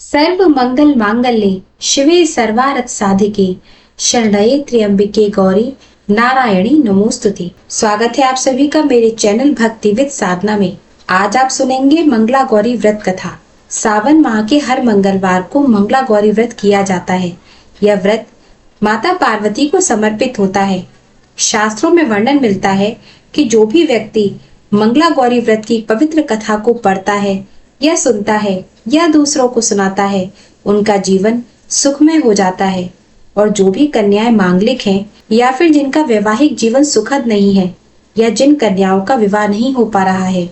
सर्व मंगल मांगल्ये शिवे सर्वार्थ साधिके शरण्ये त्र्यंबिके गौरी नारायणी नमोस्तुते। स्वागत है आप सभी का मेरे चैनल भक्ति विद साधना में। आज आप सुनेंगे मंगला गौरी व्रत कथा। सावन माह के हर मंगलवार को मंगला गौरी व्रत किया जाता है। यह व्रत माता पार्वती को समर्पित होता है। शास्त्रों में वर्णन मिलता है कि जो भी व्यक्ति मंगला गौरी व्रत की पवित्र कथा को पढ़ता है या सुनता है या दूसरों को सुनाता है, उनका जीवन सुखमय हो जाता है। और जो भी कन्याएं मांगलिक हैं या फिर जिनका वैवाहिक जीवन सुखद नहीं है या जिन कन्याओं का विवाह नहीं हो पा रहा है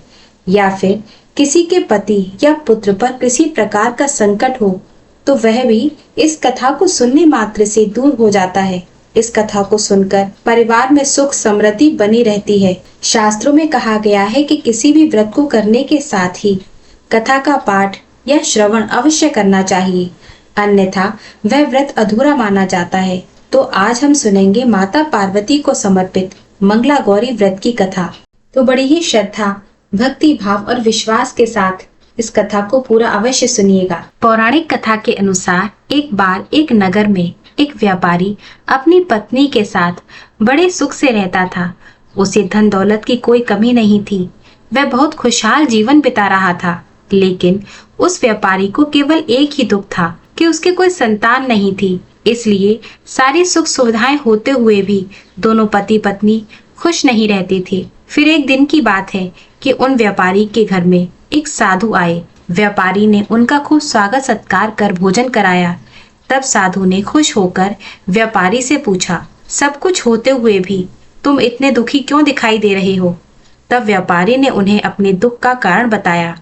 या फिर किसी के पति या पुत्र पर किसी प्रकार का संकट हो, तो वह भी इस कथा को सुनने मात्र से दूर हो जाता है। इस कथा को सुनकर परिवार में सुख समृद्धि बनी रहती है। शास्त्रों में कहा गया है कि किसी भी व्रत को करने के साथ ही कथा का पाठ या श्रवण अवश्य करना चाहिए, अन्यथा वह व्रत अधूरा माना जाता है। तो आज हम सुनेंगे माता पार्वती को समर्पित मंगला गौरी व्रत की कथा। तो बड़ी ही श्रद्धा, भक्ति भाव और विश्वास के साथ इस कथा को पूरा अवश्य सुनिएगा। पौराणिक कथा के अनुसार एक बार एक नगर में एक व्यापारी अपनी पत्नी के साथ बड़े सुख से रहता था। उसे धन दौलत की कोई कमी नहीं थी। वह बहुत खुशहाल जीवन बिता रहा था। लेकिन उस व्यापारी को केवल एक ही दुख था कि उसके कोई संतान नहीं थी। इसलिए सारी सुख सुविधाएं होते हुए भी दोनों पति पत्नी खुश नहीं रहते थे। फिर एक दिन की बात है कि उन व्यापारी के घर में एक साधु आए। व्यापारी ने उनका खूब स्वागत सत्कार कर भोजन कराया। तब साधु ने खुश होकर व्यापारी से पूछा, सब कुछ होते हुए भी तुम इतने दुखी क्यों दिखाई दे रहे हो? तब व्यापारी ने उन्हें अपने दुख का कारण बताया।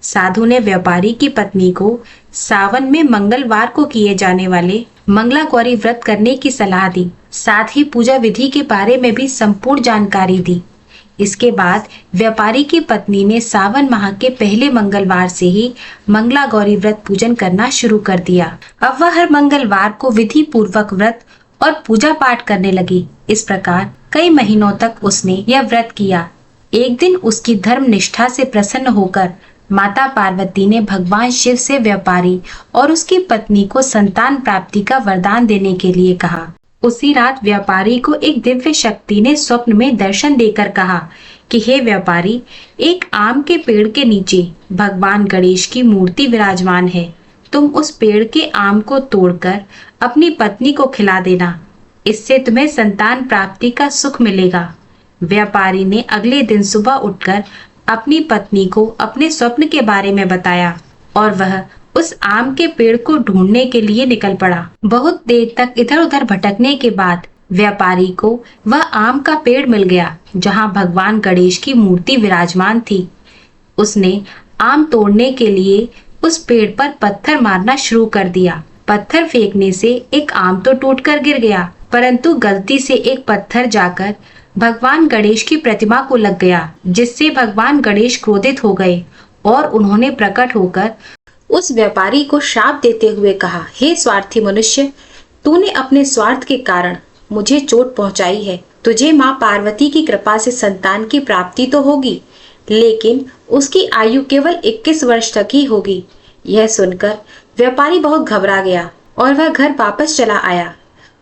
साधु ने व्यापारी की पत्नी को सावन में मंगलवार को किए जाने वाले मंगला गौरी व्रत करने की सलाह दी। साथ ही पूजा विधि के बारे में भी संपूर्ण जानकारी दी। इसके बाद व्यापारी की पत्नी ने सावन माह के पहले मंगलवार से ही मंगला गौरी व्रत पूजन करना शुरू कर दिया। अब वह हर मंगलवार को विधि पूर्वक व्रत और पूजा पाठ करने लगी। इस प्रकार कई महीनों तक उसने यह व्रत किया। एक दिन उसकी धर्म निष्ठा से प्रसन्न होकर माता पार्वती ने भगवान शिव से व्यापारी और उसकी पत्नी को संतान प्राप्ति का वरदान देने के लिए कहा। उसी रात व्यापारी को एक दिव्य शक्ति ने स्वप्न में दर्शन देकर कहा कि हे व्यापारी, एक आम के पेड़ के नीचे भगवान गणेश की मूर्ति विराजमान है। तुम उस पेड़ के आम को तोड़कर अपनी पत्नी को खिला देना। इससे तुम्हें संतान प्राप्ति का सुख मिलेगा। व्यापारी ने अगले दिन सुबह उठकर अपनी पत्नी को अपने स्वप्न के बारे में बताया और वह उस आम के पेड़ को ढूंढने के लिए निकल पड़ा। बहुत देर तक इधर उधर भटकने के बाद व्यापारी को वह आम का पेड़ मिल गया जहां भगवान गणेश की मूर्ति विराजमान थी। उसने आम तोड़ने के लिए उस पेड़ पर पत्थर मारना शुरू कर दिया। पत्थर फेंकने से एक आम तो टूटकर गिर गया, परंतु गलती से एक पत्थर जाकर भगवान गणेश की प्रतिमा को लग गया, जिससे भगवान गणेश क्रोधित हो गए और उन्होंने प्रकट होकर उस व्यापारी को श्राप देते हुए कहा, हे स्वार्थी मनुष्य, तूने अपने स्वार्थ के कारण मुझे चोट पहुंचाई है। तुझे माँ पार्वती की कृपा से संतान की प्राप्ति तो होगी, लेकिन उसकी आयु केवल 21 वर्ष तक ही होगी। यह सुनकर व्यापारी बहुत घबरा गया और वह घर वापस चला आया।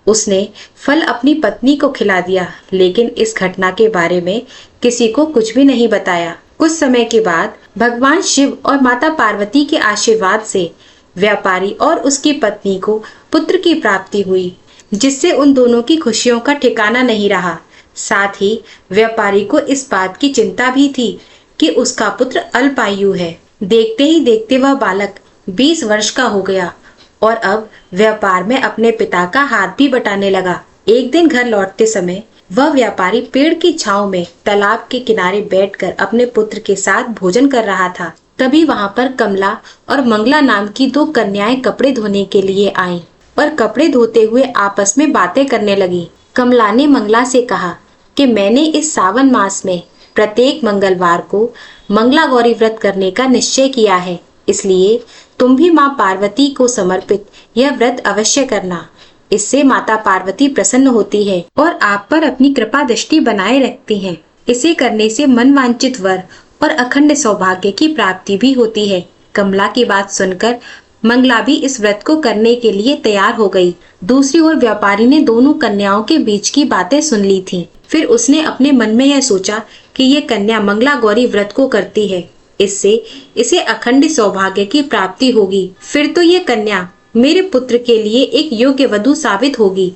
उसने फल अपनी पत्नी को खिला दिया, लेकिन इस घटना के बारे में किसी को कुछ भी नहीं बताया। कुछ समय के बाद भगवान शिव और माता पार्वती के आशीर्वाद से व्यापारी और उसकी पत्नी को पुत्र की प्राप्ति हुई, जिससे उन दोनों की खुशियों का ठिकाना नहीं रहा। साथ ही व्यापारी को इस बात की चिंता भी थी कि उसका पुत्र अल्पायु है। देखते ही देखते वह बालक 20 वर्ष का हो गया और अब व्यापार में अपने पिता का हाथ भी बटाने लगा। एक दिन घर लौटते समय वह व्यापारी पेड़ की छांव में तालाब के किनारे बैठकर अपने पुत्र के साथ भोजन कर रहा था। तभी वहां पर कमला और मंगला नाम की 2 कन्याएं कपड़े धोने के लिए आईं और कपड़े धोते हुए आपस में बातें करने लगी। कमला ने मंगला से कहा कि मैंने इस सावन मास में प्रत्येक मंगलवार को मंगला गौरी व्रत करने का निश्चय किया है, इसलिए तुम भी माँ पार्वती को समर्पित यह व्रत अवश्य करना। इससे माता पार्वती प्रसन्न होती है और आप पर अपनी कृपा दृष्टि बनाए रखती हैं। इसे करने से मन वांछित वर और अखंड सौभाग्य की प्राप्ति भी होती है। कमला की बात सुनकर मंगला भी इस व्रत को करने के लिए तैयार हो गई। दूसरी ओर व्यापारी ने दोनों कन्याओं के बीच की बातें सुन ली थीं। फिर उसने अपने मन में यह सोचा कि ये कन्या मंगला गौरी व्रत को करती है, इससे इसे अखंड सौभाग्य की प्राप्ति होगी। फिर तो ये कन्या मेरे पुत्र के लिए एक योग्य वधू साबित होगी।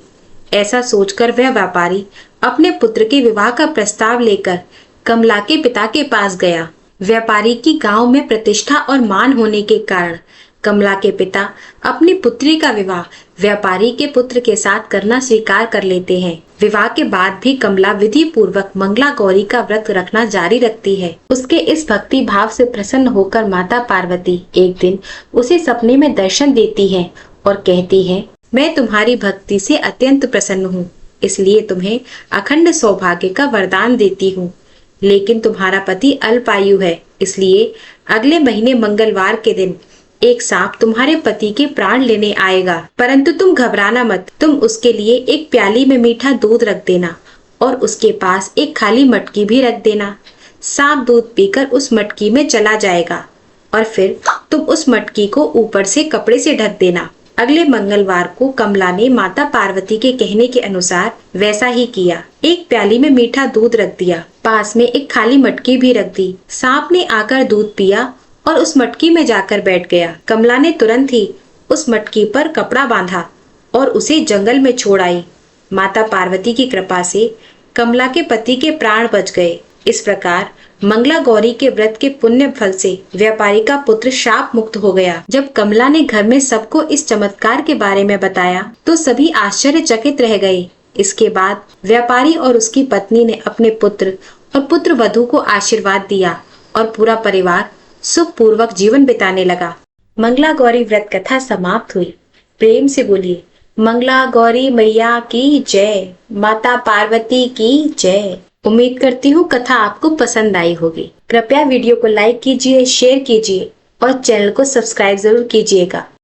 ऐसा सोचकर वह व्यापारी अपने पुत्र के विवाह का प्रस्ताव लेकर कमला के पिता के पास गया। व्यापारी की गांव में प्रतिष्ठा और मान होने के कारण कमला के पिता अपनी पुत्री का विवाह व्यापारी के पुत्र के साथ करना स्वीकार कर लेते हैं। विवाह के बाद भी कमला विधि पूर्वक मंगला गौरी का व्रत रखना जारी रखती है। उसके इस भक्ति भाव से प्रसन्न होकर माता पार्वती एक दिन उसे सपने में दर्शन देती है और कहती है, मैं तुम्हारी भक्ति से अत्यंत प्रसन्न हूँ, इसलिए तुम्हें अखंड सौभाग्य का वरदान देती हूँ। लेकिन तुम्हारा पति अल्पायु है, इसलिए अगले महीने मंगलवार के दिन एक सांप तुम्हारे पति के प्राण लेने आएगा, परंतु तुम घबराना मत। तुम उसके लिए एक प्याली में मीठा दूध रख देना और उसके पास एक खाली मटकी भी रख देना। सांप दूध पीकर उस मटकी में चला जाएगा और फिर तुम उस मटकी को ऊपर से कपड़े से ढक देना। अगले मंगलवार को कमला ने माता पार्वती के कहने के अनुसार वैसा ही किया। एक प्याली में मीठा दूध रख दिया, पास में एक खाली मटकी भी रख दी। सांप ने आकर दूध पिया और उस मटकी में जाकर बैठ गया। कमला ने तुरंत ही उस मटकी पर कपड़ा बांधा और उसे जंगल में छोड़ आई। माता पार्वती की कृपा से कमला के पति के प्राण बच गए। इस प्रकार मंगला गौरी के व्रत के पुण्य फल से व्यापारी का पुत्र शाप मुक्त हो गया। जब कमला ने घर में सबको इस चमत्कार के बारे में बताया तो सभी आश्चर्यचकित रह गए। इसके बाद व्यापारी और उसकी पत्नी ने अपने पुत्र और पुत्र वधू को आशीर्वाद दिया और पूरा परिवार सुख पूर्वक जीवन बिताने लगा। मंगला गौरी व्रत कथा समाप्त हुई। प्रेम से बोलिए मंगला गौरी मैया की जय, माता पार्वती की जय। उम्मीद करती हूँ कथा आपको पसंद आई होगी। कृपया वीडियो को लाइक कीजिए, शेयर कीजिए और चैनल को सब्सक्राइब जरूर कीजिएगा।